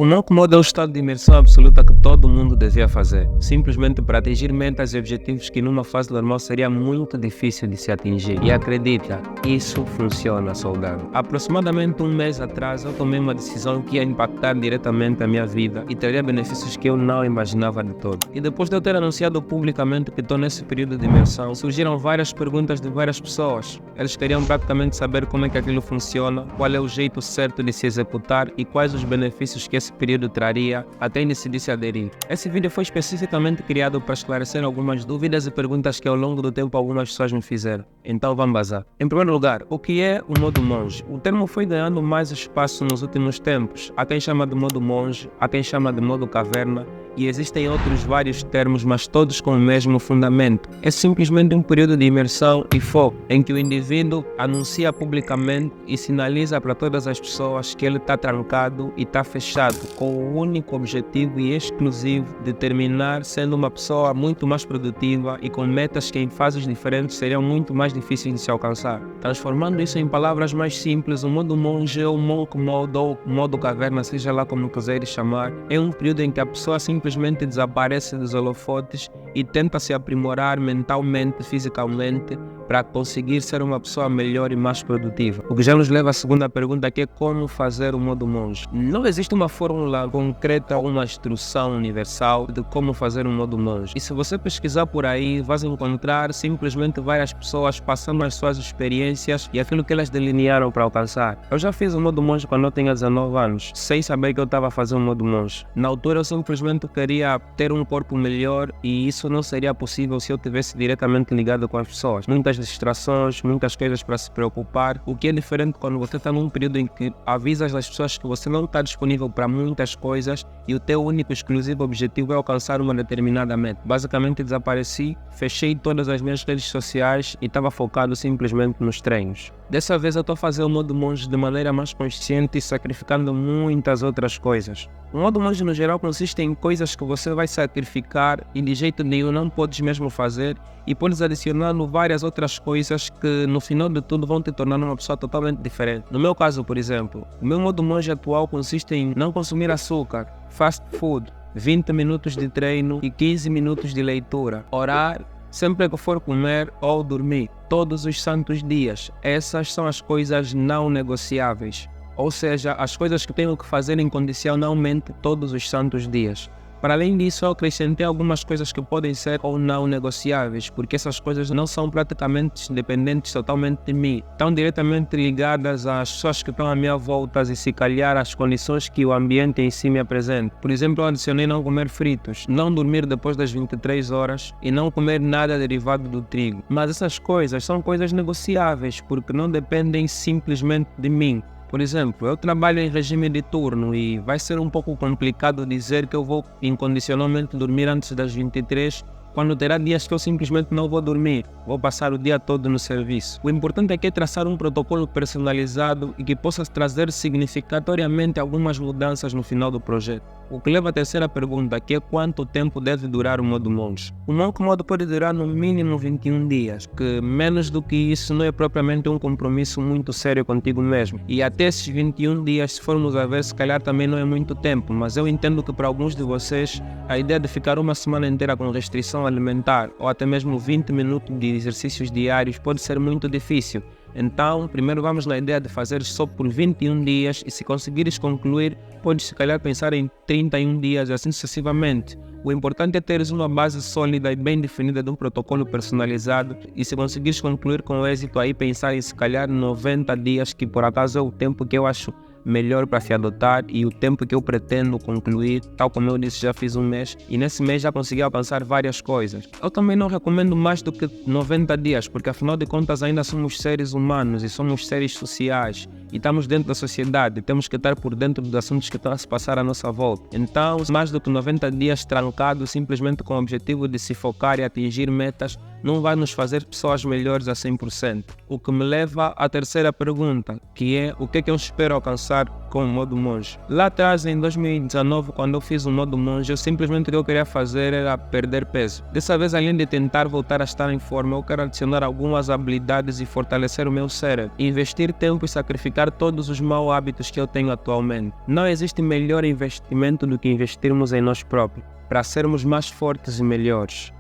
O NOC Mode é um estado de imersão absoluta que todo mundo devia fazer, simplesmente para atingir metas e objetivos que numa fase normal seria muito difícil de se atingir. E acredita, isso funciona, soldado. Aproximadamente um mês atrás eu tomei uma decisão que ia impactar diretamente a minha vida e traria benefícios que eu não imaginava de todo. E depois de eu ter anunciado publicamente que estou nesse período de imersão, surgiram várias perguntas de várias pessoas. Eles queriam praticamente saber como é que aquilo funciona, qual é o jeito certo de se executar e quais os benefícios que esse período traria a quem decidisse aderir. Esse vídeo foi especificamente criado para esclarecer algumas dúvidas e perguntas que ao longo do tempo algumas pessoas me fizeram. Então vamos bazar. Em primeiro lugar, o que é o modo monge? O termo foi ganhando mais espaço nos últimos tempos. Há quem chama de modo monge, há quem chama de modo caverna e existem outros vários termos, mas todos com o mesmo fundamento. É simplesmente um período de imersão e foco em que o indivíduo anuncia publicamente e sinaliza para todas as pessoas que ele está trancado e está fechado, com o único objetivo e exclusivo de terminar sendo uma pessoa muito mais produtiva e com metas que em fases diferentes seriam muito mais difíceis de se alcançar. Transformando isso em palavras mais simples, o modo monge ou monk mode ou modo caverna, seja lá como quiseres chamar, é um período em que a pessoa simplesmente desaparece dos holofotes e tenta se aprimorar mentalmente, fisicamente, para conseguir ser uma pessoa melhor e mais produtiva. O que já nos leva à segunda pergunta, que é como fazer o modo monge. Não existe uma fórmula concreta ou uma instrução universal de como fazer um modo monge. E se você pesquisar por aí, vais encontrar simplesmente várias pessoas passando as suas experiências e aquilo que elas delinearam para alcançar. Eu já fiz o modo monge quando eu tinha 19 anos, sem saber que eu estava a fazer um modo monge. Na altura eu simplesmente queria ter um corpo melhor e isso não seria possível se eu tivesse diretamente ligado com as pessoas. Muitas distrações, muitas coisas para se preocupar, o que é diferente quando você está num período em que avisas as pessoas que você não está disponível para muitas coisas e o teu único exclusivo objetivo é alcançar uma determinada meta. Basicamente desapareci, fechei todas as minhas redes sociais e estava focado simplesmente nos treinos. Dessa vez eu estou a fazer o modo monge de maneira mais consciente e sacrificando muitas outras coisas. O modo monge no geral consiste em coisas que você vai sacrificar e de jeito nenhum não podes mesmo fazer e podes adicionando várias outras coisas que no final de tudo vão te tornar uma pessoa totalmente diferente. No meu caso, por exemplo, o meu modo monge atual consiste em não consumir açúcar, fast food, 20 minutos de treino e 15 minutos de leitura, orar sempre que for comer ou dormir, todos os santos dias. Essas são as coisas não negociáveis, ou seja, as coisas que tenho que fazer incondicionalmente todos os santos dias. Para além disso, eu acrescentei algumas coisas que podem ser ou não negociáveis, porque essas coisas não são praticamente dependentes totalmente de mim, estão diretamente ligadas às pessoas que estão à minha volta e se calhar às condições que o ambiente em si me apresenta. Por exemplo, eu adicionei não comer fritos, não dormir depois das 23 horas e não comer nada derivado do trigo. Mas essas coisas são coisas negociáveis, porque não dependem simplesmente de mim. Por exemplo, eu trabalho em regime de turno e vai ser um pouco complicado dizer que eu vou incondicionalmente dormir antes das 23, quando terá dias que eu simplesmente não vou dormir, vou passar o dia todo no serviço. O importante é que é traçar um protocolo personalizado e que possa trazer significatoriamente algumas mudanças no final do projeto. O que leva à terceira pergunta, que é quanto tempo deve durar o modo monge. O monk mode pode durar no mínimo 21 dias, que menos do que isso não é propriamente um compromisso muito sério contigo mesmo. E até esses 21 dias, se formos a ver, se calhar também não é muito tempo, mas eu entendo que para alguns de vocês, a ideia de ficar uma semana inteira com restrição alimentar ou até mesmo 20 minutos de exercícios diários pode ser muito difícil. Então, primeiro vamos na ideia de fazer só por 21 dias e se conseguires concluir, podes se calhar pensar em 31 dias e assim sucessivamente. O importante é teres uma base sólida e bem definida de um protocolo personalizado e se conseguires concluir com êxito aí pensar em se calhar 90 dias, que por acaso é o tempo que eu acho melhor para se adotar e o tempo que eu pretendo concluir. Tal como eu disse, já fiz um mês e nesse mês já consegui alcançar várias coisas. Eu também não recomendo mais do que 90 dias, porque afinal de contas ainda somos seres humanos e somos seres sociais e estamos dentro da sociedade, temos que estar por dentro dos assuntos que estão a se passar à nossa volta. Então, mais do que 90 dias trancado simplesmente com o objetivo de se focar e atingir metas, não vai nos fazer pessoas melhores a 100%. O que me leva à terceira pergunta, que é o que é que eu espero alcançar com o modo monge. Lá atrás, em 2019, quando eu fiz o modo monge, simplesmente o que eu queria fazer era perder peso. Dessa vez, além de tentar voltar a estar em forma, eu quero adicionar algumas habilidades e fortalecer o meu cérebro, investir tempo e sacrificar todos os maus hábitos que eu tenho atualmente. Não existe melhor investimento do que investirmos em nós próprios, para sermos mais fortes e melhores.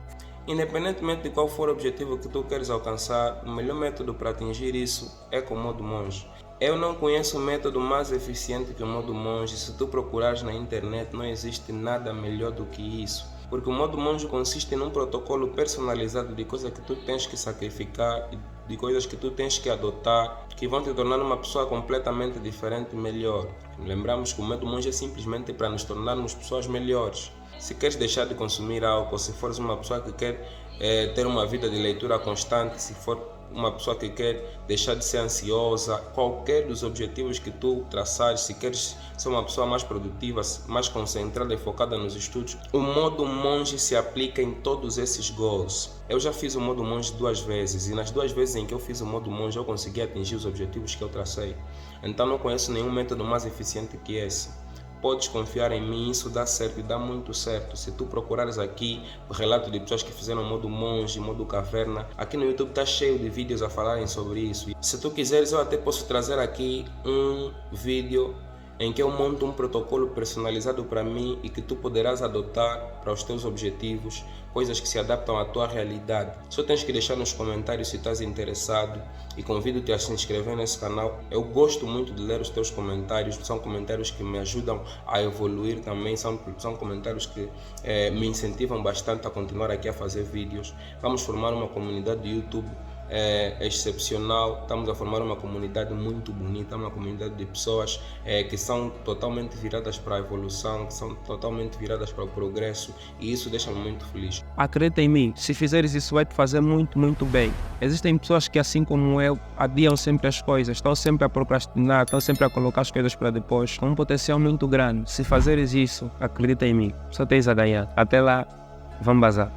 Independentemente de qual for o objetivo que tu queres alcançar, o melhor método para atingir isso é com o modo monge. Eu não conheço um método mais eficiente que o modo monge. Se tu procurares na internet, não existe nada melhor do que isso. Porque o modo monge consiste num protocolo personalizado de coisas que tu tens que sacrificar, de coisas que tu tens que adotar, que vão te tornar uma pessoa completamente diferente e melhor. Lembramos que o modo monge é simplesmente para nos tornarmos pessoas melhores. Se queres deixar de consumir álcool, se fores uma pessoa que quer ter uma vida de leitura constante, se for uma pessoa que quer deixar de ser ansiosa, qualquer dos objetivos que tu traçares, se queres ser uma pessoa mais produtiva, mais concentrada e focada nos estudos, o modo monge se aplica em todos esses goals. Eu já fiz o modo monge 2 vezes e nas 2 vezes em que eu fiz o modo monge eu consegui atingir os objetivos que eu tracei. Então não conheço nenhum método mais eficiente que esse. Podes confiar em mim, isso dá certo e dá muito certo. Se tu procurares aqui o relato de pessoas que fizeram modo monge, modo caverna, aqui no YouTube está cheio de vídeos a falarem sobre isso. Se tu quiseres, eu até posso trazer aqui um vídeo em que eu monto um protocolo personalizado para mim e que tu poderás adotar para os teus objetivos, coisas que se adaptam à tua realidade. Só tens que deixar nos comentários se estás interessado e convido-te a se inscrever nesse canal. Eu gosto muito de ler os teus comentários, são comentários que me ajudam a evoluir também, são comentários que me incentivam bastante a continuar aqui a fazer vídeos. Vamos formar uma comunidade do YouTube excepcional, estamos a formar uma comunidade muito bonita, uma comunidade de pessoas que são totalmente viradas para a evolução, que são totalmente viradas para o progresso e isso deixa-me muito feliz. Acredita em mim, se fizeres isso vai te fazer muito bem. Existem pessoas que assim como eu, adiam sempre as coisas, estão sempre a procrastinar, estão sempre a colocar as coisas para depois, com um potencial muito grande. Se fizeres isso, acredita em mim, só tens a ganhar. Até lá, vamos bazar.